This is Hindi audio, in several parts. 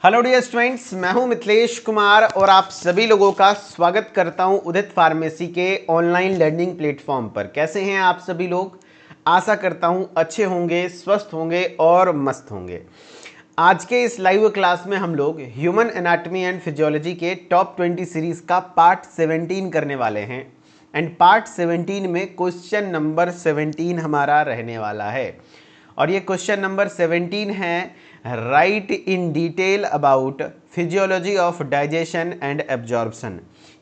हेलो डियर स्टूडेंट्स, मैं हूं मिथिलेश कुमार और आप सभी लोगों का स्वागत करता हूं उदित फार्मेसी के ऑनलाइन लर्निंग प्लेटफॉर्म पर। कैसे हैं आप सभी लोग? आशा करता हूं अच्छे होंगे, स्वस्थ होंगे और मस्त होंगे। आज के इस लाइव क्लास में हम लोग ह्यूमन एनाटॉमी एंड फिजियोलॉजी के टॉप 20 सीरीज का पार्ट 17 करने वाले हैं एंड पार्ट 17 में क्वेश्चन नंबर 17 हमारा रहने वाला है। और ये क्वेश्चन नंबर 17 है, right in detail about physiology of digestion and absorption.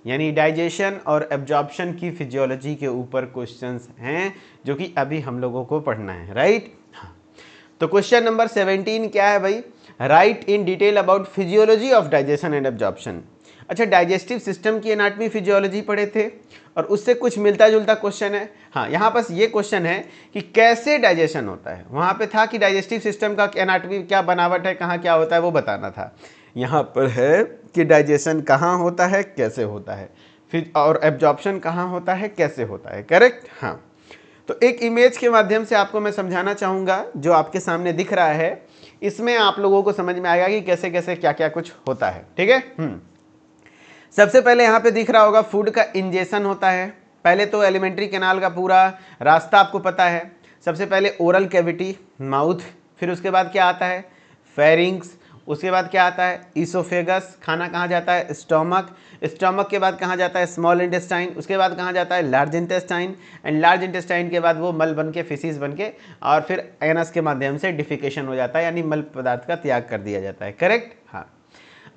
यानी डाइजेशन और एब्जॉर्प्शन की फिजियोलॉजी के ऊपर क्वेश्चंस हैं जो कि अभी हम लोगों को पढ़ना है, राइट। तो क्वेश्चन नंबर 17 क्या है भाई? Right in detail about physiology of digestion and absorption. अच्छा, डाइजेस्टिव सिस्टम की एनाटॉमी फिजियोलॉजी पढ़े थे और उससे कुछ मिलता जुलता क्वेश्चन है। हाँ, यहाँ बस ये क्वेश्चन है कि कैसे डाइजेशन होता है। वहाँ पे था कि डाइजेस्टिव सिस्टम का एनाटॉमी क्या बनावट है, कहाँ क्या होता है, वो बताना था। यहाँ पर है कि डाइजेशन कहाँ होता है, कैसे होता है, फिर और एब्जॉर्प्शन कहाँ होता है, कैसे होता है। करेक्ट? हाँ। तो एक इमेज के माध्यम से आपको मैं समझाना चाहूँगा जो आपके सामने दिख रहा है। इसमें आप लोगों को समझ में आएगा कि कैसे कैसे क्या क्या कुछ होता है। ठीक है। सबसे पहले यहाँ पे दिख रहा होगा फूड का इंजेशन होता है। पहले तो एलिमेंट्री कैनाल का पूरा रास्ता आपको पता है। सबसे पहले ओरल कैविटी, माउथ, फिर उसके बाद क्या आता है, फेरिंग्स, उसके बाद क्या आता है, ईसोफेगस। खाना कहाँ जाता है, स्टोमक। स्टोमक के बाद कहाँ जाता है, स्मॉल इंटेस्टाइन। उसके बाद कहाँ जाता है, large intestine. And large intestine के बाद वो मल बन के, फिसीज बन के, और फिर एनस के माध्यम से डिफिकेशन हो जाता है, यानी मल पदार्थ का त्याग कर दिया जाता है। करेक्ट? हाँ।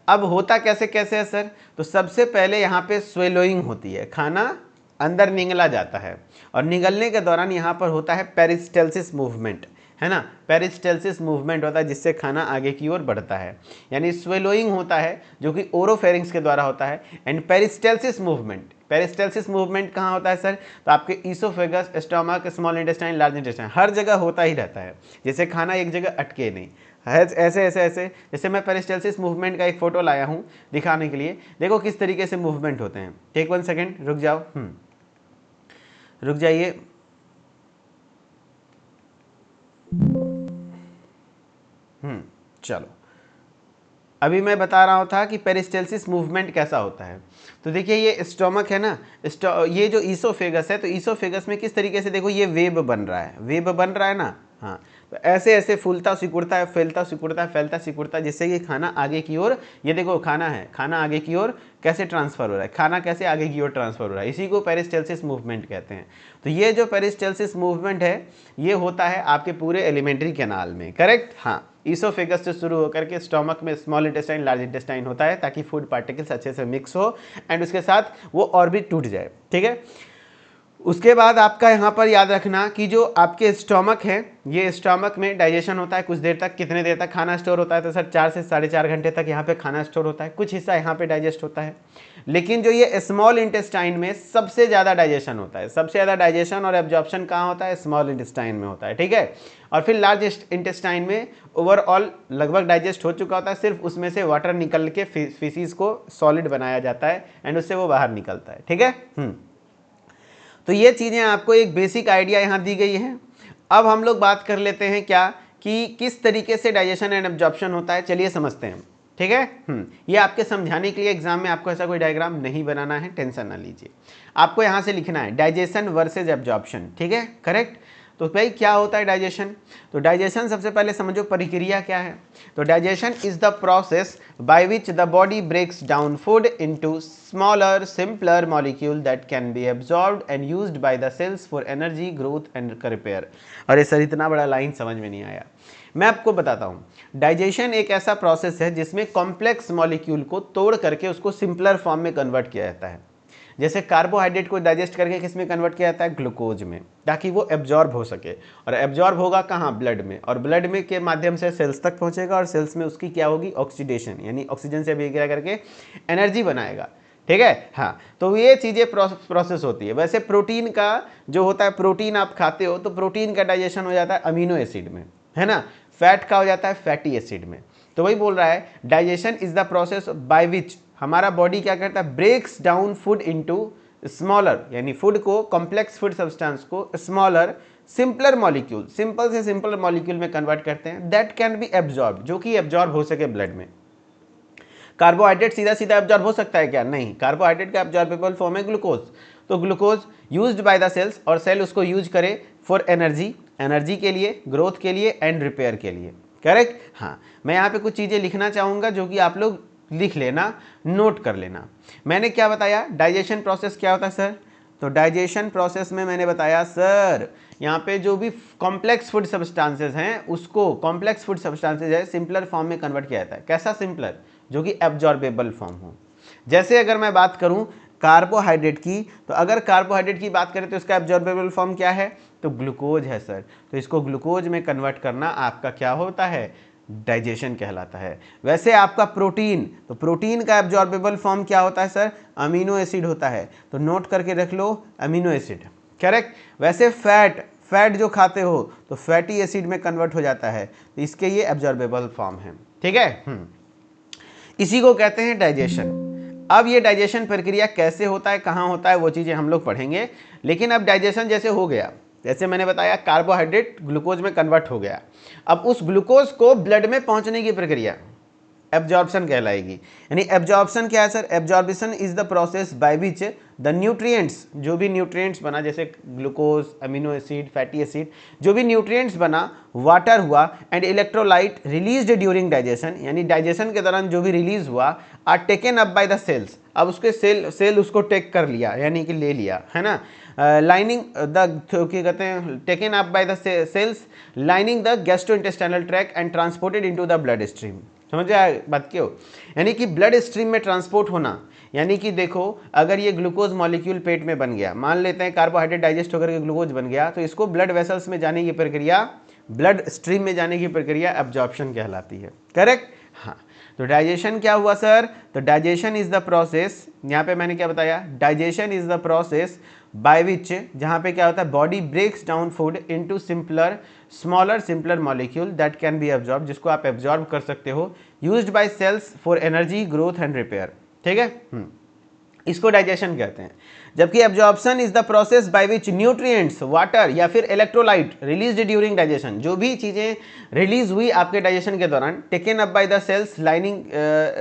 अब होता कैसे कैसे है सर? तो सबसे पहले यहाँ पे स्वेलोइंग होती है, खाना अंदर निगला जाता है और निगलने के दौरान यहाँ पर होता है पेरिस्टेल्सिस मूवमेंट, है ना। पेरिस्टेल्सिस मूवमेंट होता है जिससे खाना आगे की ओर बढ़ता है, यानी स्वेलोइंग होता है जो कि ओरोफेरिंग्स के द्वारा होता है। And peristalsis movement, peristalsis movement कहाँ होता है सर? तो आपके oesophagus, stomach, small intestine, large intestine, हर जगह होता ही रहता है, जैसे खाना एक जगह अटके नहीं है। ऐसे ऐसे ऐसे जैसे मैं पेरिस्टेल्सिस मूवमेंट का एक फोटो लाया हूँ दिखाने के लिए। देखो किस तरीके से मूवमेंट होते हैं। टेक 1 सेकेंड, रुक जाओ। रुक जाइए। चलो, अभी मैं बता रहा था कि पेरिस्टेल्सिस मूवमेंट कैसा होता है। तो देखिए ये स्टोमक है ना, ये जो ईसोफेगस है, तो ईसोफेगस में किस तरीके से देखो ये वेब बन रहा है, वेब बन रहा है ना। हाँ, तो ऐसे ऐसे फूलता सिकुड़ता है, फैलता सिकुड़ता है, फैलता सिकुड़ता है, जिससे कि खाना आगे की ओर, ये देखो खाना है, खाना आगे की ओर कैसे ट्रांसफर हो रहा है, खाना कैसे आगे की ओर ट्रांसफर हो रहा है, इसी को पेरिस्टेल्सिस मूवमेंट कहते हैं। तो ये जो पेरिस्टेल्सिस मूवमेंट है ये होता है आपके पूरे एलिमेंट्री कैनाल में। करेक्ट? हाँ। ईसोफेगस से शुरू होकर के स्टोमक में स्मॉल इंटेस्टाइन, लार्ज इंटेस्टाइन होता है, ताकि फूड पार्टिकल्स अच्छे से मिक्स हो एंड उसके साथ वो और भी टूट जाए। ठीक है। उसके बाद आपका यहाँ पर याद रखना कि जो आपके स्टोमक है, ये स्टोमक में डाइजेशन होता है कुछ देर तक। कितने देर तक खाना स्टोर होता है? तो सर 4 से 4.5 घंटे तक यहाँ पे खाना स्टोर होता है, कुछ हिस्सा यहाँ पे डाइजेस्ट होता है। लेकिन जो ये स्मॉल इंटेस्टाइन में सबसे ज़्यादा डाइजेशन होता है, सबसे ज़्यादा डाइजेशन और एब्जॉर्प्शन कहाँ होता है? स्मॉल इंटेस्टाइन में होता है। ठीक है। और फिर लार्ज इंटेस्टाइन में ओवरऑल लगभग डाइजेस्ट हो चुका होता है, सिर्फ उसमें से वाटर निकल के फीसिस को सॉलिड बनाया जाता है एंड उससे वो बाहर निकलता है। ठीक है। तो ये चीज़ें आपको एक बेसिक आइडिया यहाँ दी गई है। अब हम लोग बात कर लेते हैं क्या कि किस तरीके से डाइजेशन एंड एब्जॉर्प्शन होता है। चलिए समझते हैं। ठीक है। ये आपके समझाने के लिए एग्जाम में आपको ऐसा कोई डायग्राम नहीं बनाना है, टेंशन ना लीजिए। आपको यहाँ से लिखना है डाइजेशन वर्सेज एब्जॉर्प्शन। ठीक है। करेक्ट। तो भाई क्या होता है डाइजेशन? तो डाइजेशन सबसे पहले समझो प्रक्रिया क्या है। तो digestion is the process by which the body breaks down food into smaller simpler molecule that can be absorbed and used by the cells for energy, growth and repair. अरे सर इतना बड़ा लाइन समझ में नहीं आया, मैं आपको बताता हूँ। डाइजेशन एक ऐसा प्रोसेस है जिसमें कॉम्प्लेक्स मॉलिक्यूल को तोड़ करके उसको सिंपलर फॉर्म में कन्वर्ट किया जाता है। जैसे कार्बोहाइड्रेट को डाइजेस्ट करके किस में कन्वर्ट किया जाता है? ग्लूकोज में, ताकि वो एब्जॉर्ब हो सके। और एब्जॉर्ब होगा कहाँ? ब्लड में। और ब्लड में के माध्यम से सेल्स तक पहुंचेगा और सेल्स में उसकी क्या होगी? ऑक्सीडेशन, यानी ऑक्सीजन से बिक्रिया करके एनर्जी बनाएगा। ठीक है। हाँ, तो ये चीज़ें प्रोसेस होती है। वैसे प्रोटीन का जो होता है, प्रोटीन आप खाते हो तो प्रोटीन का डाइजेशन हो जाता है अमीनो एसिड में, है ना। फैट का हो जाता है फैटी एसिड में। तो वही बोल रहा है digestion is the process by which हमारा बॉडी क्या करता है? Breaks down food into smaller, यानी फूड को, कॉम्प्लेक्स फूड सब्सटेंस को स्मॉलर सिंपलर मॉलिक्यूल, सिंपल से सिंपल मॉलिक्यूल में कन्वर्ट करते हैं, दैट कैन बी एब्जॉर्ब, जो कि एब्जॉर्ब हो सके ब्लड में। कार्बोहाइड्रेट सीधा सीधा एब्जॉर्ब हो सकता है क्या? नहीं, कार्बोहाइड्रेट का एब्जॉर्बेबल फॉर्म है ग्लूकोज। तो glucose used by the cells, और सेल उसको यूज करे फॉर एनर्जी, एनर्जी के लिए, ग्रोथ के लिए एंड रिपेयर के लिए। करेक्ट। हाँ, मैं यहाँ पे कुछ चीज़ें लिखना चाहूँगा जो कि आप लोग लिख लेना, नोट कर लेना। मैंने क्या बताया, डाइजेशन प्रोसेस क्या होता है सर? तो डाइजेशन प्रोसेस में मैंने बताया सर, यहाँ पे जो भी कॉम्प्लेक्स फूड सब्सटेंसेस हैं उसको, कॉम्प्लेक्स फूड सब्सटेंसेस है, सिंपलर फॉर्म में कन्वर्ट किया जाता है। कैसा सिंपलर? जो कि एब्जॉर्बेबल फॉर्म हो। जैसे अगर मैं बात करूं कार्बोहाइड्रेट की, तो अगर कार्बोहाइड्रेट की बात करें तो इसका एब्जॉर्बेबल फॉर्म क्या है? तो ग्लूकोज है सर। तो इसको ग्लूकोज में कन्वर्ट करना आपका क्या होता है? डाइजेशन कहलाता है। वैसे आपका प्रोटीन, तो प्रोटीन का एब्जॉर्बेबल फॉर्म क्या होता है सर? अमीनो एसिड होता है। तो नोट करके रख लो, अमीनो एसिड। करेक्ट। वैसे फैट, फैट जो खाते हो तो फैटी एसिड में कन्वर्ट हो जाता है, तो इसके ये एब्जॉर्बेबल फॉर्म है। ठीक है। इसी को कहते हैं डाइजेशन। अब ये डाइजेशन प्रक्रिया कैसे होता है, कहाँ होता है, वो चीज़ें हम लोग पढ़ेंगे। लेकिन अब डाइजेशन जैसे हो गया, जैसे मैंने बताया कार्बोहाइड्रेट ग्लूकोज में कन्वर्ट हो गया, अब उस ग्लूकोज को ब्लड में पहुंचने की प्रक्रिया एब्जॉर्प्शन कहलाएगी। यानी एब्जॉर्प्शन क्या है sir? Absorption is the process by which the nutrients, जो भी न्यूट्रिएंट्स बना, जैसे glucose, amino acid, fatty acid, जो भी न्यूट्रिएंट्स बना, वाटर हुआ and electrolyte released during digestion, यानी डाइजेशन के दौरान जो भी रिलीज हुआ, are taken up by the cells. अब उसके सेल उसको टेक कर लिया, यानी कि ले लिया, है ना। लाइनिंग द, क्या कहते हैं, taken up by the cells lining the gastrointestinal tract and transported into the bloodstream. समझ आए बात क्यों? यानी कि ब्लड स्ट्रीम में ट्रांसपोर्ट होना, यानी कि देखो अगर ये ग्लूकोज मॉलिक्यूल पेट में बन गया, मान लेते हैं कार्बोहाइड्रेट डाइजेस्ट होकर के ग्लूकोज बन गया, तो इसको ब्लड वेसल्स में जाने की प्रक्रिया, ब्लड स्ट्रीम में जाने की प्रक्रिया एब्जॉर्प्शन कहलाती है। करेक्ट। हाँ, तो डाइजेशन क्या हुआ सर? तो डाइजेशन इज द प्रोसेस, यहाँ पे मैंने क्या बताया, digestion is the process by which, जहाँ पे क्या होता है, body breaks down food into simpler smaller simpler molecule that can be absorb, जिसको आप एब्जॉर्ब कर सकते हो, used by cells for energy, growth and repair. ठीक है। इसको डाइजेशन कहते हैं। जबकि absorption is the process by which nutrients, water या फिर इलेक्ट्रोलाइट रिलीज ड्यूरिंग डाइजेशन, जो भी चीजें रिलीज हुई आपके डाइजेशन के दौरान, taken up by the cells lining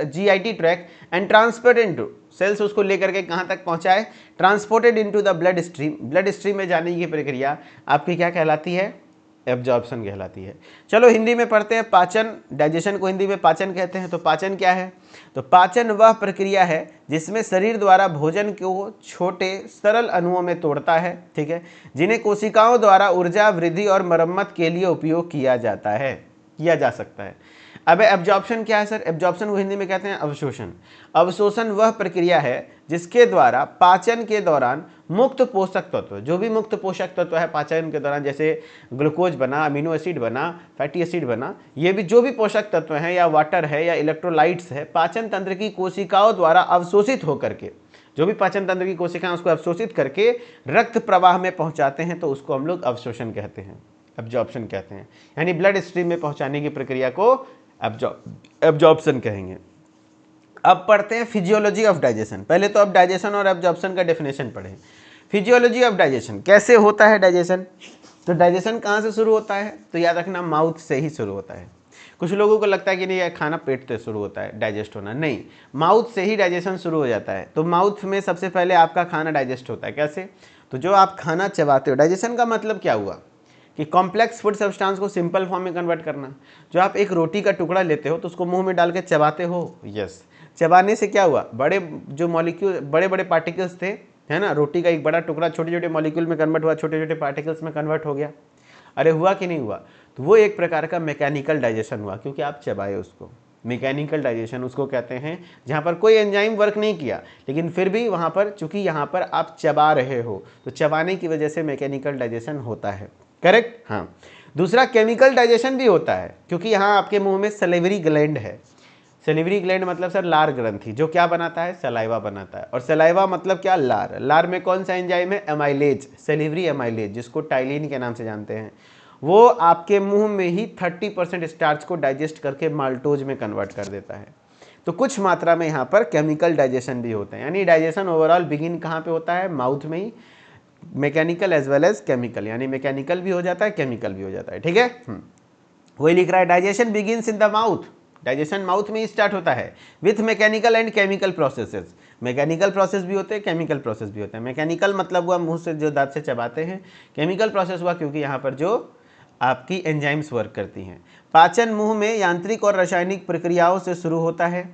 GIT track and transported into, cells उसको लेकर के कहाँ तक पहुंचाए, transported into the bloodstream, bloodstream में जाने की प्रक्रिया आपकी क्या कहलाती है? एब्जॉर्प्शन कहलाती है। चलो हिंदी में पढ़ते हैं, पाचन। डाइजेशन को हिंदी में पाचन कहते हैं। तो पाचन क्या है? तो पाचन वह प्रक्रिया है जिसमें शरीर द्वारा भोजन को छोटे सरल अणुओं में तोड़ता है, ठीक है, जिन्हें कोशिकाओं द्वारा ऊर्जा वृद्धि और मरम्मत के लिए उपयोग किया जाता है, किया जा सकता है। अब एब्जॉर्प्शन क्या है सर? एब्जॉर्प्शन को हिंदी में कहते हैं अवशोषण। अवशोषण वह प्रक्रिया है जिसके द्वारा पाचन के दौरान मुक्त पोषक तत्व, जो भी मुक्त पोषक तत्व है पाचन के दौरान, जैसे ग्लूकोज बना, अमीनो एसिड बना, फैटी एसिड बना, ये भी जो भी पोषक तत्व हैं, या वाटर है या इलेक्ट्रोलाइट्स है, पाचन तंत्र की कोशिकाओं द्वारा अवशोषित होकर के, जो भी पाचन तंत्र की कोशिकाएं उसको अवशोषित करके रक्त प्रवाह में पहुंचाते हैं, तो उसको हम लोग अवशोषण कहते हैं, एब्जॉर्प्शन कहते हैं। यानी ब्लड स्ट्रीम में पहुंचाने की प्रक्रिया को एब्जॉर्प्शन कहेंगे। अब पढ़ते हैं फिजियोलॉजी ऑफ डाइजेशन। पहले तो अब डाइजेशन और एब्जॉर्प्शन का डेफिनेशन पढ़ें। फिजियोलॉजी ऑफ डाइजेशन, कैसे होता है डाइजेशन? तो डाइजेशन कहाँ से शुरू होता है? तो याद रखना, माउथ से ही शुरू होता है। कुछ लोगों को लगता है कि नहीं यार खाना पेट से शुरू होता है डाइजेस्ट होना, नहीं, माउथ से ही डाइजेशन शुरू हो जाता है। तो माउथ में सबसे पहले आपका खाना डाइजेस्ट होता है। कैसे? तो जो आप खाना चबाते हो, डाइजेशन का मतलब क्या हुआ कि कॉम्प्लेक्स फूड सब्सटेंस को सिंपल फॉर्म में कन्वर्ट करना। जो आप एक रोटी का टुकड़ा लेते हो तो उसको मुंह में डाल के चबाते हो, यस, चबाने से क्या हुआ, बड़े जो मॉलिक्यूल, बड़े बड़े पार्टिकल्स थे, है ना, रोटी का एक बड़ा टुकड़ा छोटे छोटे मॉलिक्यूल में कन्वर्ट हुआ, छोटे छोटे पार्टिकल्स में कन्वर्ट हो गया। अरे हुआ कि नहीं हुआ? तो वो एक प्रकार का मैकेनिकल डाइजेशन हुआ, क्योंकि आप चबाए उसको। मैकेनिकल डाइजेशन उसको कहते हैं जहाँ पर कोई एंजाइम वर्क नहीं किया, लेकिन फिर भी वहाँ पर, चूंकि यहाँ पर आप चबा रहे हो, तो चबाने की वजह से मैकेनिकल डाइजेशन होता है। करेक्ट। हाँ, दूसरा केमिकल डाइजेशन भी होता है, क्योंकि यहाँ आपके मुंह में सलेवरी ग्लैंड है। सलेवरी ग्लैंड मतलब सर लार ग्रंथि, जो क्या बनाता है, सलाइवा बनाता है। और सलाइवा मतलब क्या, लार। लार में कौन सा एंजाइम है, एमाइलेज, सलेवरी एमाइलेज, जिसको टाइलिन के नाम से जानते हैं। वो आपके मुंह में ही 30% स्टार्च को डाइजेस्ट करके माल्टोज में कन्वर्ट कर देता है। तो कुछ मात्रा में यहाँ पर केमिकल डाइजेशन भी होता है। यानी डाइजेशन ओवरऑल बिगिन कहाँ पे होता है, माउथ में ही, mechanical as well as chemical, यानी मैकेनिकल भी हो जाता है, केमिकल भी हो जाता है। ठीक है। वही लिख रहा है, digestion begins in the mouth. Digestion mouth में ही स्टार्ट होता है with mechanical and chemical processes. Mechanical process भी होते हैं, केमिकल प्रोसेस भी होते हैं। मैकेनिकल मतलब हुआ मुंह से जो दांत से चबाते हैं, केमिकल प्रोसेस हुआ क्योंकि यहाँ पर जो आपकी एंजाइम्स वर्क करती हैं। पाचन मुंह में यांत्रिक और रासायनिक प्रक्रियाओं से शुरू होता है।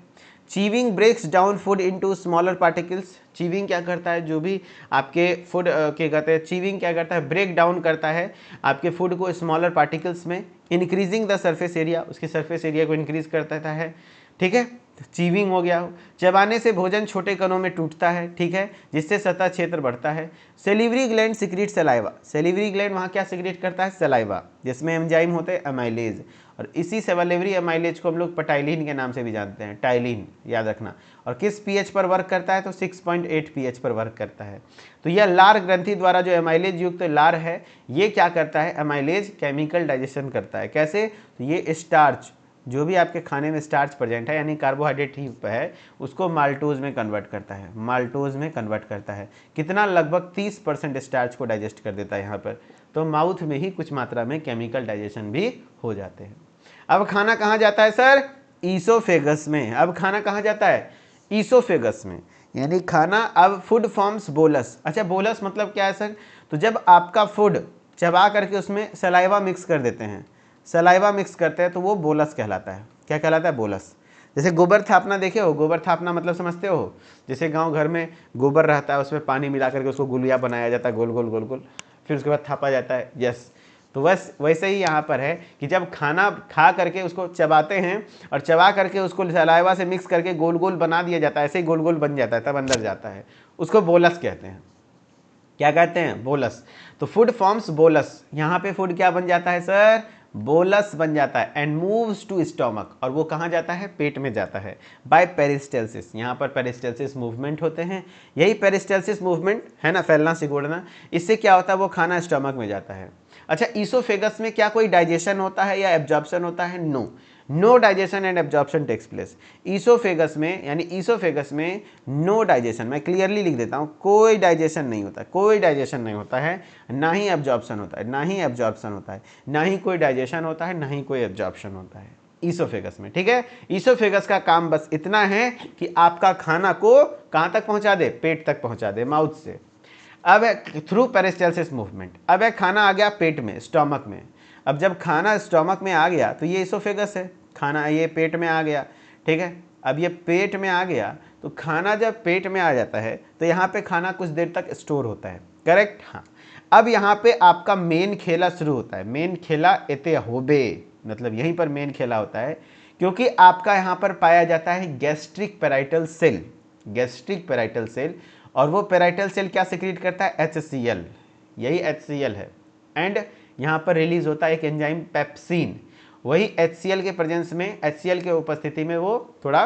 Chewing breaks down food into smaller particles. Chewing क्या करता है, जो भी आपके फूड क्या कहते हैं, चीविंग क्या करता है, ब्रेक डाउन करता है आपके फूड को स्मॉलर पार्टिकल्स में, इंक्रीजिंग द सरफेस एरिया, उसकी सरफेस एरिया को इंक्रीज करता है। ठीक है, चीविंग हो गया। चबाने से भोजन छोटे कणों में टूटता है, ठीक है, जिससे सतह क्षेत्र बढ़ता है। Salivary gland secrete saliva. Salivary gland वहाँ क्या सिक्रीट करता है, सलाइवा, जिसमें एंजाइम होते हैं अमाइलेज, और इसी सेलिवरी अमाइलेज को हम लोग पटाइलिन के नाम से भी जानते हैं, टाइलिन, याद रखना। और किस पीएच पर वर्क करता है, तो 6.8 पीएच पर वर्क करता है। तो यह लार ग्रंथि द्वारा जो अमाइलेज युक्त लार है, ये क्या करता है, अमाइलेज केमिकल डाइजेशन करता है। कैसे, तो ये स्टार्च, जो भी आपके खाने में स्टार्च प्रेजेंट है यानी कार्बोहाइड्रेट ही है, उसको माल्टोज में कन्वर्ट करता है, माल्टोज में कन्वर्ट करता है। कितना, लगभग 30% स्टार्च को डाइजेस्ट कर देता है यहाँ पर। तो माउथ में ही कुछ मात्रा में केमिकल डाइजेशन भी हो जाते हैं। अब खाना कहाँ जाता है सर, ईसोफेगस में। अब खाना कहाँ जाता है, ईसोफेगस में, यानी खाना अब फूड फॉर्म्स बोलस। अच्छा, बोलस मतलब क्या है सर, तो जब आपका फूड चबा करके उसमें सलाइवा मिक्स कर देते हैं, सलाइवा मिक्स करते हैं, तो वो बोलस कहलाता है। क्या कहलाता है, बोलस। जैसे गोबर थापना देखे हो, गोबर थापना मतलब समझते हो, जैसे गांव घर में गोबर रहता है, उसमें पानी मिला करके उसको गुलिया बनाया जाता है, गोल गोल गोल गोल, फिर उसके बाद थापा जाता है। यस, तो बस वैसे ही यहाँ पर है कि जब खाना खा करके उसको चबाते हैं और चबा करके उसको सलाइवा से मिक्स करके गोल गोल बना दिया जाता है, ऐसे ही गोल गोल बन जाता है, तब अंदर जाता है, उसको बोलस कहते हैं। क्या कहते हैं, बोलस। तो फूड फॉर्म्स बोलस, यहाँ पे फूड क्या बन जाता है सर, बोलस बन जाता है, एंड मूव्स टू स्टोमक, और वो कहाँ जाता है, पेट में जाता है, बाय पेरिस्टेल्सिस। यहाँ पर पेरिस्टेल्सिस मूवमेंट होते हैं, यही पेरिस्टेल्सिस मूवमेंट है ना, फैलना सिकुड़ना, इससे क्या होता है, वो खाना स्टोमक में जाता है। अच्छा, ईसोफेगस में क्या कोई डाइजेशन होता है या एब्जॉर्प्शन होता है, no, no digestion and absorption takes place. Oesophagus में, यानी ईसोफेगस में नो डाइजेशन, मैं क्लियरली लिख देता हूँ, कोई डाइजेशन नहीं होता, कोई डाइजेशन नहीं होता है, ना ही एब्जॉर्प्शन होता है, ना ही एब्जॉर्प्शन होता है, ना ही कोई डाइजेशन होता है, ना ही कोई एब्जॉर्प्शन होता है ईसोफेगस में। ठीक है, ईसोफेगस का काम बस इतना है कि आपका खाना को कहाँ तक पहुँचा दे, पेट तक पहुँचा दे, माउथ से। अब थ्रू पेरिस्टेल्सिस मूवमेंट, अब एक खाना आ गया पेट में, स्टोमक में। अब जब खाना स्टोमक में आ गया तो ये ईसोफेगस है, खाना ये पेट में आ गया, ठीक है। अब ये पेट में आ गया तो खाना जब पेट में आ जाता है तो यहाँ पे खाना कुछ देर तक स्टोर होता है, करेक्ट, हाँ। अब यहाँ पे आपका मेन खेला शुरू होता है, मेन खेला एते होबे, मतलब यहीं पर मेन खेला होता है, क्योंकि आपका यहाँ पर पाया जाता है gastric parietal cell, gastric parietal cell, और वो पेराइटल सेल क्या सिक्रीट करता है, HCl, यही HCl है, एंड यहाँ पर रिलीज होता है एक एंजाइम पेप्सिन, वही HCl के प्रेजेंस में, HCl के उपस्थिति में वो थोड़ा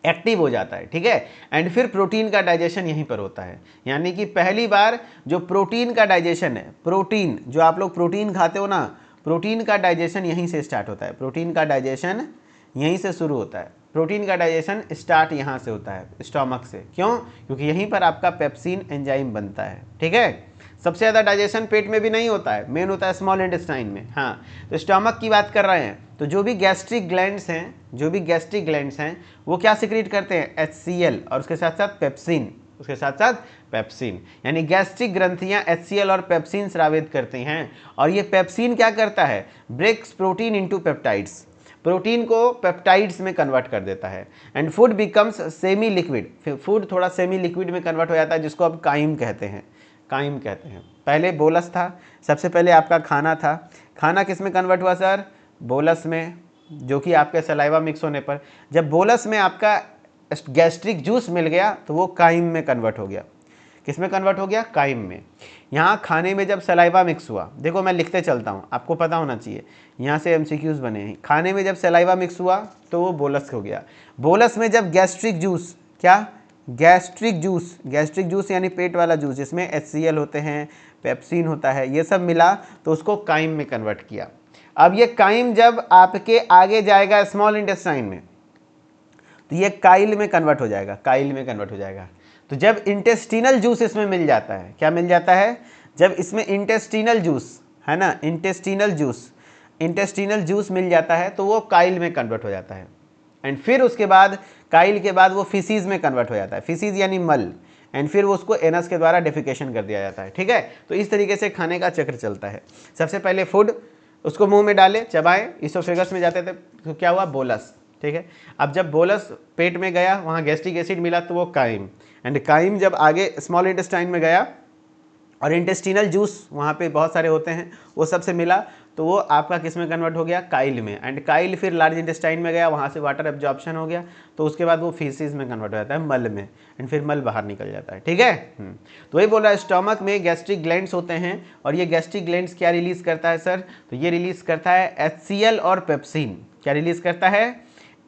एक्टिव हो जाता है, ठीक है। एंड फिर प्रोटीन का डाइजेशन यहीं पर होता है, यानी कि पहली बार जो प्रोटीन का डाइजेशन है, प्रोटीन जो आप लोग प्रोटीन खाते हो ना, प्रोटीन का डाइजेशन यहीं से स्टार्ट होता है, प्रोटीन का डाइजेशन यहीं से शुरू होता है, प्रोटीन का डाइजेशन स्टार्ट यहाँ से होता है, स्टोमक से। क्यों, क्योंकि यहीं पर आपका पेप्सिन एंजाइम बनता है, ठीक है। सबसे ज़्यादा डाइजेशन पेट में भी नहीं होता है, मेन होता है स्मॉल इंटेस्टाइन में, हाँ। तो स्टोमक की बात कर रहे हैं, तो जो भी गैस्ट्रिक ग्लैंड्स हैं, जो भी गैस्ट्रिक ग्लैंड्स हैं, वो क्या सिक्रीट करते हैं, HCl, और उसके साथ साथ पेप्सिन, उसके साथ साथ पेप्सिन, यानी गैस्ट्रिक ग्रंथियां HCl और पेप्सिन स्रावित करती हैं। और ये पेप्सिन क्या करता है, breaks protein into peptides, protein को पेप्टाइड्स में कन्वर्ट कर देता है, and food becomes semi liquid, food थोड़ा सेमी लिक्विड में कन्वर्ट हो जाता है, जिसको अब काइम कहते हैं, काइम कहते हैं। पहले बोलस था, सबसे पहले आपका खाना था, खाना किस में कन्वर्ट हुआ सर, बोलस में, जो कि आपके सलाइवा मिक्स होने पर, जब बोलस में आपका गैस्ट्रिक जूस मिल गया तो वो काइम में कन्वर्ट हो गया, किस में कन्वर्ट हो गया, काइम में। यहाँ खाने में जब सलाइवा मिक्स हुआ, देखो मैं लिखते चलता हूँ, आपको पता होना चाहिए, यहाँ से MCQs बने हैं। खाने में जब सलाइवा मिक्स हुआ तो वो बोलस हो गया, बोलस में जब गैस्ट्रिक जूस, क्या, गैस्ट्रिक जूस, गैस्ट्रिक जूस यानी पेट वाला जूस जिसमें HCl होते हैं, पेप्सिन होता है, ये सब मिला तो उसको काइम में कन्वर्ट किया। अब ये काइम जब आपके आगे जाएगा स्मॉल इंटेस्टाइन में तो ये काइल में कन्वर्ट हो जाएगा, काइल में कन्वर्ट हो जाएगा। तो जब इंटेस्टिनल जूस इसमें मिल जाता है, क्या मिल जाता है, जब इसमें इंटेस्टिनल जूस है ना, इंटेस्टिनल जूस इंटेस्टिनल जूस मिल जाता है तो वो काइल में कन्वर्ट हो जाता है, एंड फिर उसके बाद काइल के बाद वो फिसीज में कन्वर्ट हो जाता है, फिसीज यानी मल, एंड फिर वो उसको एनस के द्वारा डेफिकेशन कर दिया जाता है। ठीक है, तो इस तरीके से खाने का चक्र चलता है। सबसे पहले फूड, उसको मुंह में डाले, चबाएं, इसोफेगस में जाते थे तो क्या हुआ, बोलस। ठीक है, अब जब बोलस पेट में गया, वहाँ गैस्ट्रिक एसिड मिला तो वो काइम, एंड काइम जब आगे स्मॉल इंटेस्टाइन में गया और इंटेस्टिनल जूस वहाँ पे बहुत सारे होते हैं, वो सबसे मिला तो वो आपका किस में कन्वर्ट हो गया, काइल में, एंड काइल फिर लार्ज इंटेस्टाइन में गया, वहाँ से वाटर एब्जॉर्प्शन हो गया तो उसके बाद वो फीसिस में कन्वर्ट हो जाता है, मल में, एंड फिर मल बाहर निकल जाता है। ठीक है, तो वही बोल रहा है स्टमक में गैस्ट्रिक ग्लैंड्स होते हैं, और ये गैस्ट्रिक ग्लैंड्स क्या रिलीज करता है सर, तो ये रिलीज करता है HCl और पेप्सिन। क्या रिलीज करता है,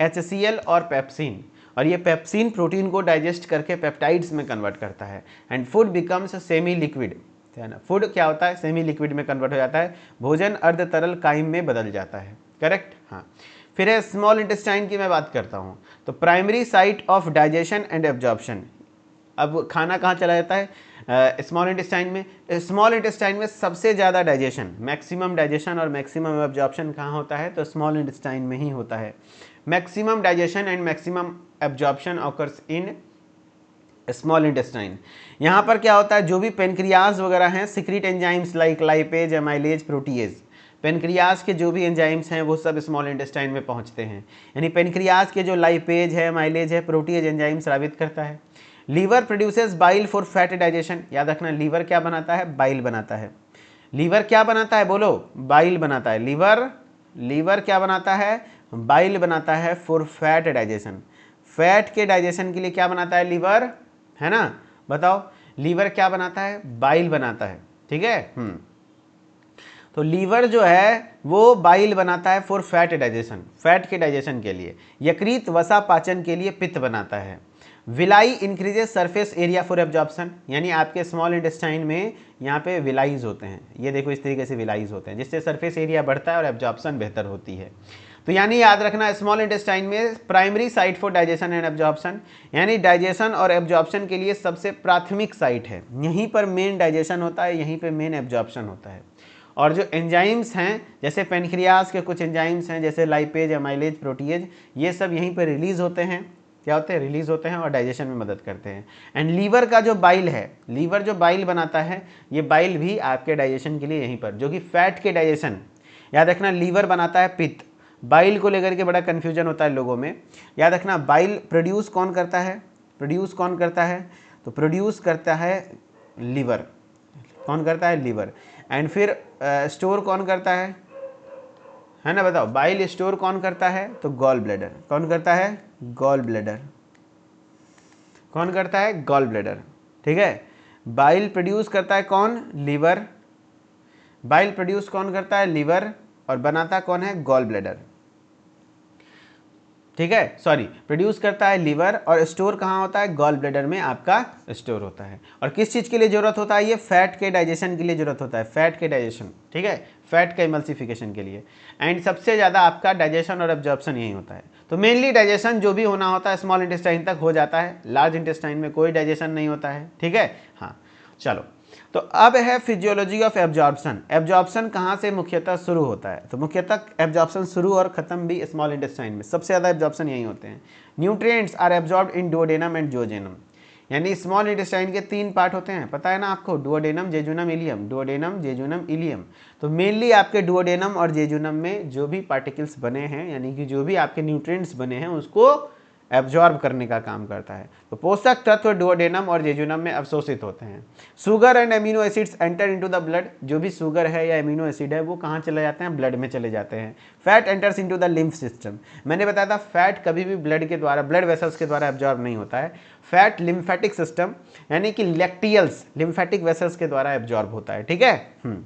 HCl और पेप्सिन, और ये पेप्सिन प्रोटीन को डाइजेस्ट करके पेप्टाइड्स में कन्वर्ट करता है, and food becomes semi liquid, है ना। फूड क्या होता है, सेमी लिक्विड में कन्वर्ट हो जाता है, भोजन अर्ध तरल काइम में बदल जाता है। करेक्ट, हाँ। फिर है स्मॉल इंटेस्टाइन की मैं बात करता हूँ, तो primary site of digestion and absorption. अब खाना कहाँ चला जाता है, स्मॉल इंटेस्टाइन में। स्मॉल इंटेस्टाइन में सबसे ज़्यादा डाइजेशन, मैक्सिमम डाइजेशन और मैक्सिमम एब्जॉर्प्शन कहाँ होता है, तो स्मॉल इंटेस्टाइन में ही होता है। Maximum digestion and maximum absorption occurs in small intestine. यहाँ पर क्या होता है, जो भी पेनक्रियाज वगैरह हैं, secrete enzymes like lipase, amylase, protease, pancreas के जो भी एंजाइम्स हैं वो सब स्मॉल इंटेस्टाइन में पहुँचते हैं, यानी पेनक्रियाज के जो लाइपेज है, एमाइलेज है, प्रोटीएज एंजाइम स्रावित करता है। Liver produces bile for fat digestion. याद रखना, लीवर क्या बनाता है, बाइल बनाता है। लीवर क्या बनाता है, बोलो, बाइल बनाता है। लीवर क्या बनाता है, बाइल बनाता है फॉर फैट डाइजेशन। फैट के डाइजेशन के लिए क्या बनाता है, लीवर, है ना। बताओ, लीवर क्या बनाता है, बाइल बनाता है। ठीक है, तो लीवर जो है वो बाइल बनाता है फॉर फैट डाइजेशन, फैट के डाइजेशन के लिए। यकृत वसा पाचन के लिए पित्त बनाता है। Villi increases surface area for absorption, यानी आपके स्मॉल इंटेस्टाइन में यहाँ पे विलाइज होते हैं, ये देखो इस तरीके से विलाइज होते हैं, जिससे सरफेस एरिया बढ़ता है और एब्जॉर्प्शन बेहतर होती है। तो यानी याद रखना, स्मॉल इंटेस्टाइन में primary site for digestion and absorption, यानी डाइजेशन और एब्जॉर्प्शन के लिए सबसे प्राथमिक साइट है, यहीं पर मेन डाइजेशन होता है, यहीं पर मेन एब्जॉर्प्शन होता है। और जो एंजाइम्स हैं, जैसे पेनक्रियाज के कुछ एंजाइम्स हैं, जैसे लाइपेज, एमाइलेज, प्रोटीएज, ये सब यहीं पर रिलीज होते हैं, क्या होते हैं, रिलीज होते हैं और डाइजेशन में मदद करते हैं। एंड लीवर का जो बाइल है, लीवर जो बाइल बनाता है, ये बाइल भी आपके डाइजेशन के लिए यहीं पर, जो कि फैट के डाइजेशन, याद रखना, लीवर बनाता है पित्त। बाइल को लेकर के बड़ा कन्फ्यूजन होता है लोगों में। याद रखना, बाइल प्रोड्यूस कौन करता है, तो प्रोड्यूस करता है लीवर। कौन करता है, लीवर। एंड फिर स्टोर कौन करता है ना, बताओ, बाइल स्टोर कौन करता है, तो गॉल ब्लैडर। कौन करता है, गॉल ब्लैडर। कौन करता है, गॉल ब्लैडर। ठीक है, बाइल प्रोड्यूस करता है कौन, लीवर। बाइल प्रोड्यूस कौन करता है, लीवर, और बनाता कौन है, गॉल ब्लैडर। ठीक है, सॉरी, प्रोड्यूस करता है लीवर, और स्टोर कहाँ होता है, गॉल ब्लैडर में आपका स्टोर होता है। और किस चीज़ के लिए जरूरत होता है, ये फैट के डाइजेशन के लिए जरूरत होता है, फैट के डाइजेशन। ठीक है, फैट के इमल्सिफिकेशन के लिए। एंड सबसे ज़्यादा आपका डाइजेशन और एब्जॉर्प्शन यही होता है। तो मेनली डाइजेशन जो भी होना होता है स्मॉल इंटेस्टाइन तक हो जाता है, लार्ज इंटेस्टाइन में कोई डाइजेशन नहीं होता है। ठीक है, हाँ, चलो, तो अब है फिजियोलॉजी ऑफ एब्जॉर्प्शन। एब्जॉर्प्शन कहाँ से मुख्यतः शुरू होता है, तो मुख्यतः एब्जॉर्प्शन शुरू और खत्म भी स्मॉल इंटेस्टाइन में, सबसे ज़्यादा एब्जॉर्प्शन यही होते हैं। Nutrients are absorbed in duodenum and jejunum, यानी स्मॉल इंटेस्टाइन के 3 पार्ट होते हैं, पता है ना आपको, duodenum, jejunum, ileum. Duodenum, jejunum, ileum. तो मेनली आपके डुओडेनम और जेजुनम में जो भी पार्टिकल्स बने हैं, यानी कि जो भी आपके न्यूट्रिएंट्स बने हैं, उसको एब्जॉर्ब करने का काम करता है। तो पोषक तत्व डुओडेनम और जेजुनम में अवशोषित होते हैं। Sugar and amino acids enter into the blood, जो भी शुगर है या एमिनो एसिड है वो कहाँ चले जाते हैं, ब्लड में चले जाते हैं। Fat enters into the lymph system, मैंने बताया था फैट कभी भी ब्लड के द्वारा, ब्लड वेसल्स के द्वारा एब्जॉर्ब नहीं होता है। फैट लिम्फेटिक सिस्टम, यानी कि लैक्टियल्स, लिम्फेटिक वेसल्स के द्वारा एब्जॉर्ब होता है। ठीक है,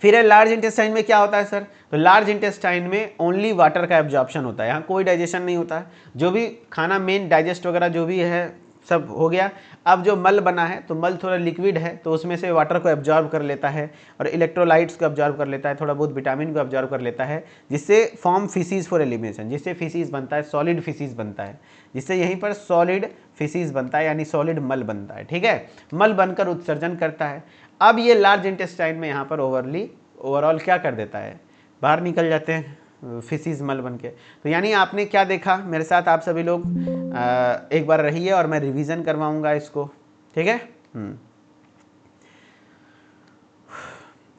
फिर है लार्ज इंटेस्टाइन में क्या होता है सर, तो लार्ज इंटेस्टाइन में ओनली वाटर का एब्जॉर्प्शन होता है, यहाँ कोई डाइजेशन नहीं होता है। जो भी खाना मेन डाइजेस्ट वगैरह जो भी है सब हो गया। अब जो मल बना है, तो मल थोड़ा लिक्विड है, तो उसमें से वाटर को एब्जॉर्ब कर लेता है और इलेक्ट्रोलाइट्स को एब्जॉर्ब कर लेता है, थोड़ा बहुत विटामिन को एब्जॉर्ब कर लेता है, जिससे फॉर्म फिसीज फॉर एलिमिनेशन, जिससे फिसीज बनता है, सॉलिड फिसीज बनता है, जिससे यहीं पर सॉलिड फिसीज बनता है, यानी सॉलिड मल बनता है। ठीक है, मल बनकर उत्सर्जन करता है। अब ये लार्ज इंटेस्टाइन में यहाँ पर ओवरऑल क्या कर देता है, बाहर निकल जाते हैं फिसीज मल बन के। तो यानी आपने क्या देखा मेरे साथ, आप सभी लोग एक बार रहिए और मैं रिवीजन करवाऊंगा इसको, ठीक है।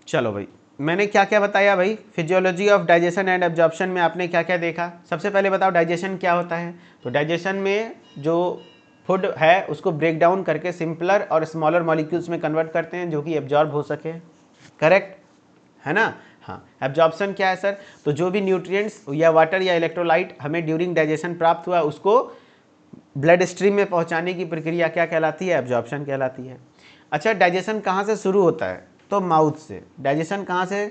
चलो भाई, मैंने क्या क्या बताया भाई, physiology of digestion and absorption में आपने क्या क्या देखा। सबसे पहले बताओ डाइजेशन क्या होता है। तो डाइजेशन में जो फूड है उसको ब्रेक डाउन करके सिंपलर और स्मॉलर मॉलिक्यूल्स में कन्वर्ट करते हैं जो कि एब्जॉर्ब हो सके, करेक्ट है ना। हाँ, एब्जॉर्प्शन क्या है सर, तो जो भी न्यूट्रिएंट्स या वाटर या इलेक्ट्रोलाइट हमें ड्यूरिंग डाइजेशन प्राप्त हुआ उसको ब्लड स्ट्रीम में पहुंचाने की प्रक्रिया क्या कहलाती है, एब्जॉर्प्शन कहलाती है। अच्छा, डाइजेशन कहाँ से शुरू होता है, तो माउथ से। डाइजेशन कहाँ से,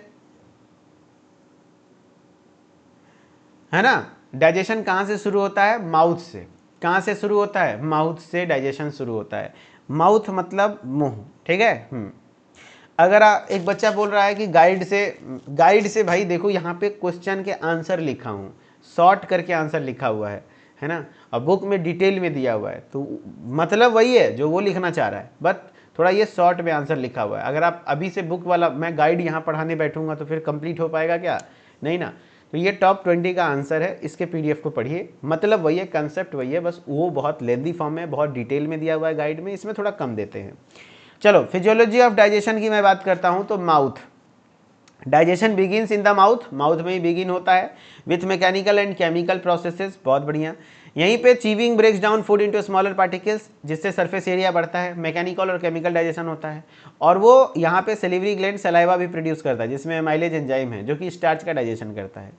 है ना, डाइजेशन कहाँ से शुरू होता है, माउथ से। कहाँ से शुरू होता है, माउथ से डाइजेशन शुरू होता है। माउथ मतलब मुंह, ठीक है। अगर एक बच्चा बोल रहा है कि गाइड से भाई देखो यहाँ पे क्वेश्चन के आंसर लिखा हूँ, शॉर्ट करके आंसर लिखा हुआ है ना, और बुक में डिटेल में दिया हुआ है, तो मतलब वही है जो वो लिखना चाह रहा है, बट थोड़ा ये शॉर्ट में आंसर लिखा हुआ है। अगर आप अभी से बुक वाला मैं गाइड यहाँ पढ़ाने बैठूंगा तो फिर कंप्लीट हो पाएगा क्या, नहीं ना। तो ये टॉप 20 का आंसर है, इसके पीडीएफ को पढ़िए, मतलब वही है, कंसेप्ट वही है, बस वो बहुत लेंदी फॉर्म में बहुत डिटेल में दिया हुआ है गाइड में, इसमें थोड़ा कम देते हैं। चलो, फिजियोलॉजी ऑफ डाइजेशन की मैं बात करता हूं तो mouth, digestion begins in the mouth, mouth में ही बिगिन होता है with mechanical and chemical processes, बहुत बढ़िया। यहीं पे chewing breaks down food into smaller particles, जिससे सरफेस एरिया बढ़ता है, मैकेनिकल और केमिकल डाइजेशन होता है। और वो यहाँ पे सेलिवरी ग्लैंड सलाइवा भी प्रोड्यूस करता है जिसमें एमाइलेज एंजाइम है जो कि स्टार्च का डाइजेशन करता है।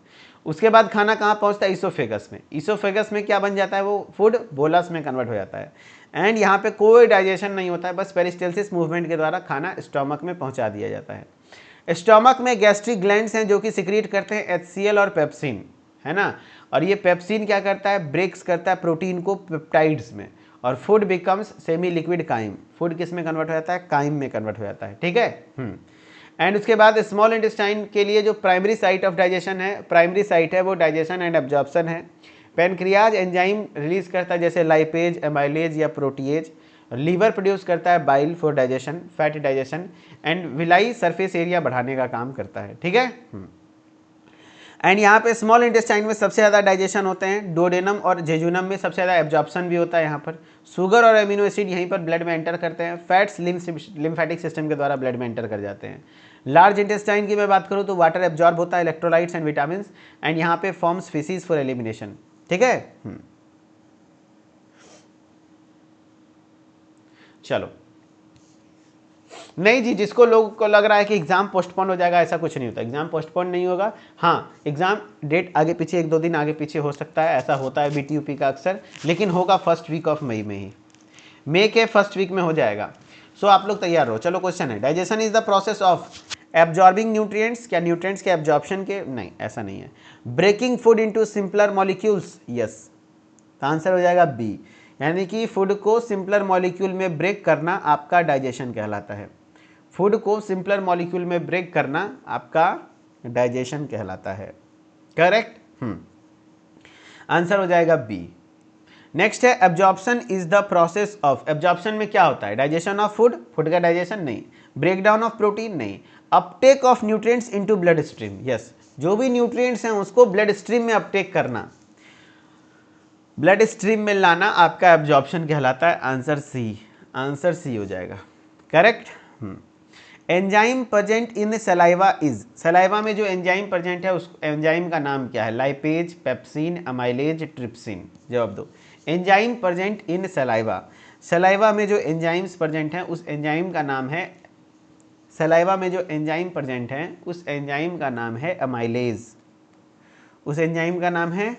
उसके बाद खाना कहाँ पहुँचता है, ईसोफेगस में। ईसोफेगस में क्या बन जाता है, वो फूड बोलस में कन्वर्ट हो जाता है। एंड यहाँ पे कोई डाइजेशन नहीं होता है, बस पेरिस्टेल्सिस मूवमेंट के द्वारा खाना स्टोमक में पहुँचा दिया जाता है। स्टोमक में गैस्ट्रिक ग्लैंड्स हैं जो कि सिक्रीट करते हैं HCl और पेप्सिन, है ना। और ये पेप्सिन क्या करता है, ब्रेक्स करता है प्रोटीन को पेप्टाइड्स में, और food becomes semi liquid chyme. Food किस में कन्वर्ट हो जाता है, काइम में कन्वर्ट हो जाता है, ठीक है। एंड उसके बाद स्मॉल इंटेस्टाइन के लिए जो प्राइमरी साइट ऑफ डाइजेशन है, प्राइमरी साइट है वो डाइजेशन एंड एब्जॉर्प्शन है। पेनक्रियाज एंजाइम रिलीज करता है जैसे लाइपेज, एमाइलेज या प्रोटीएज। लीवर प्रोड्यूस करता है bile for digestion, fat digestion. And villi surface area बढ़ाने का काम करता है, ठीक है। एंड यहाँ पे स्मॉल इंटेस्टाइन में सबसे ज़्यादा डाइजेशन होते हैं, डोडेनम और जेजुनम में सबसे ज़्यादा एब्जॉर्प्शन भी होता है। यहाँ पर शुगर और एमिनो एसिड यहीं पर ब्लड में एंटर करते हैं, फैट्स लिम्फेटिक सिस्टम के द्वारा ब्लड में एंटर कर जाते हैं। लार्ज इंटेस्टाइन की मैं बात करूँ तो वाटर एब्जॉर्ब होता है, इलेक्ट्रोलाइट्स एंड विटामिन, एंड यहाँ पे फॉर्म्स फीसिस फॉर एलिमिनेशन, ठीक है। चलो, नहीं जी, जिसको लोगों को लग रहा है कि एग्जाम पोस्टपोन हो जाएगा, ऐसा कुछ नहीं होता, एग्जाम पोस्टपोन नहीं होगा। हाँ, एग्जाम डेट आगे पीछे 1-2 दिन आगे पीछे हो सकता है, ऐसा होता है BTUP का अक्सर, लेकिन होगा फर्स्ट वीक ऑफ मई में ही, मई के फर्स्ट वीक में हो जाएगा। सो आप लोग तैयार रहो। चलो, क्वेश्चन है, digestion is the process of absorbing nutrients, क्या न्यूट्रिएंट्स के एब्जॉर्प्शन के, नहीं ऐसा नहीं है। Breaking food into simpler molecules, yes, तो आंसर हो जाएगा बी, यानी कि फूड को सिंपलर मॉलिक्यूल में ब्रेक करना आपका डाइजेशन कहलाता है। फूड को सिंपलर मॉलिक्यूल में ब्रेक करना आपका डाइजेशन कहलाता है, करेक्ट। आंसर हो जाएगा बी। नेक्स्ट है, absorption is the process of, absorption में क्या होता है, डाइजेशन ऑफ फूड, फूड का डाइजेशन नहीं, ब्रेक डाउन ऑफ प्रोटीन नहीं, Uptake of nutrients into blood stream, yes, जो भी न्यूट्रिएंट्स हैं उसको ब्लड स्ट्रीम में अपटेक करना, ब्लड स्ट्रीम में लाना आपका एब्जॉर्प्शन कहलाता है। आंसर सी, आंसर सी हो जाएगा, correct. Enzyme present in saliva is, saliva में जो एंजाइम प्रेजेंट है उस एंजाइम का नाम क्या है, लाइपेज, पेप्सिन, अमाइलेज, ट्रिप्सिन, जवाब दो। Enzyme present in saliva, saliva में जो एंजाइम्स प्रेजेंट हैं उस एंजाइम का नाम है, सलाइवा में जो एंजाइम प्रेजेंट हैं उस एंजाइम का नाम है अमाइलेज, उस एंजाइम का नाम है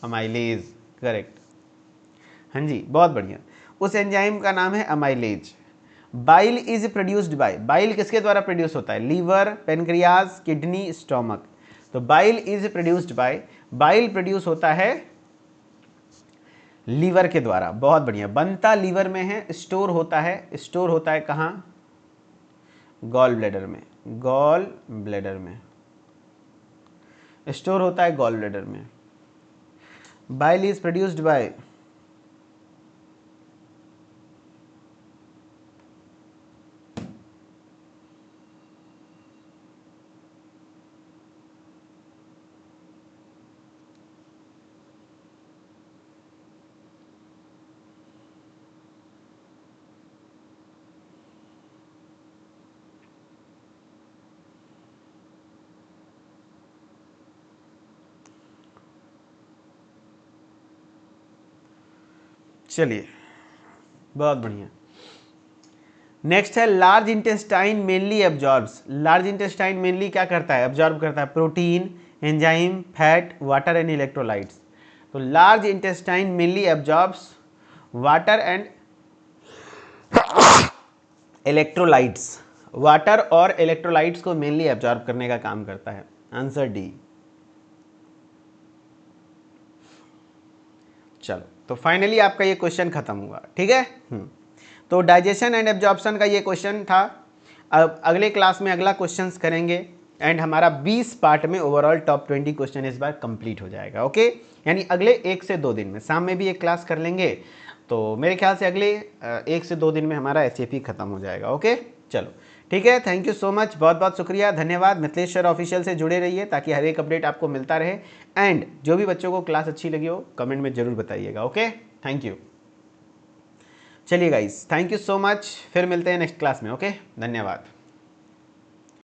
अमाइलेज, करेक्ट। हाँ जी, बहुत बढ़िया, उस एंजाइम का नाम है amylase. Bile is produced bye, bile किसके द्वारा प्रोड्यूस होता है, लीवर, पेनक्रियाज, किडनी, स्टोमक। तो bile is produced bye, bile produce होता है लीवर के द्वारा, बहुत बढ़िया, बनता लीवर में है, स्टोर होता है, स्टोर होता है कहाँ, गॉल ब्लैडर में, गॉल ब्लैडर में स्टोर होता है, गॉल ब्लैडर में। बाइल इज प्रोड्यूस्ड बाय, चलिए, बहुत बढ़िया। नेक्स्ट है large intestine mainly absorbs. Large intestine mainly क्या करता है? एब्जॉर्ब करता है protein, enzyme, fat, water and electrolytes. तो large intestine mainly absorbs water and electrolytes. Water और इलेक्ट्रोलाइट्स को मेनली एब्जॉर्ब करने का काम करता है। Answer D. चलो, तो फाइनली आपका ये क्वेश्चन खत्म हुआ, ठीक है। तो डाइजेशन एंड एब्जॉर्प्शन का ये क्वेश्चन था। अब अगले क्लास में अगला क्वेश्चंस करेंगे एंड हमारा 20 पार्ट में ओवरऑल टॉप 20 क्वेश्चन इस बार कंप्लीट हो जाएगा। ओके, यानी अगले 1 से 2 दिन में, शाम में भी एक क्लास कर लेंगे, तो मेरे ख्याल से अगले 1 से 2 दिन में हमारा एचएपी खत्म हो जाएगा। ओके, चलो ठीक है, थैंक यू सो मच, बहुत बहुत शुक्रिया, धन्यवाद। मिथिलेश सर ऑफिशियल से जुड़े रहिए ताकि हर एक अपडेट आपको मिलता रहे। एंड जो भी बच्चों को क्लास अच्छी लगी हो कमेंट में जरूर बताइएगा। Okay, thank you. चलिए guys, thank you so much, फिर मिलते हैं नेक्स्ट क्लास में। ओके, धन्यवाद।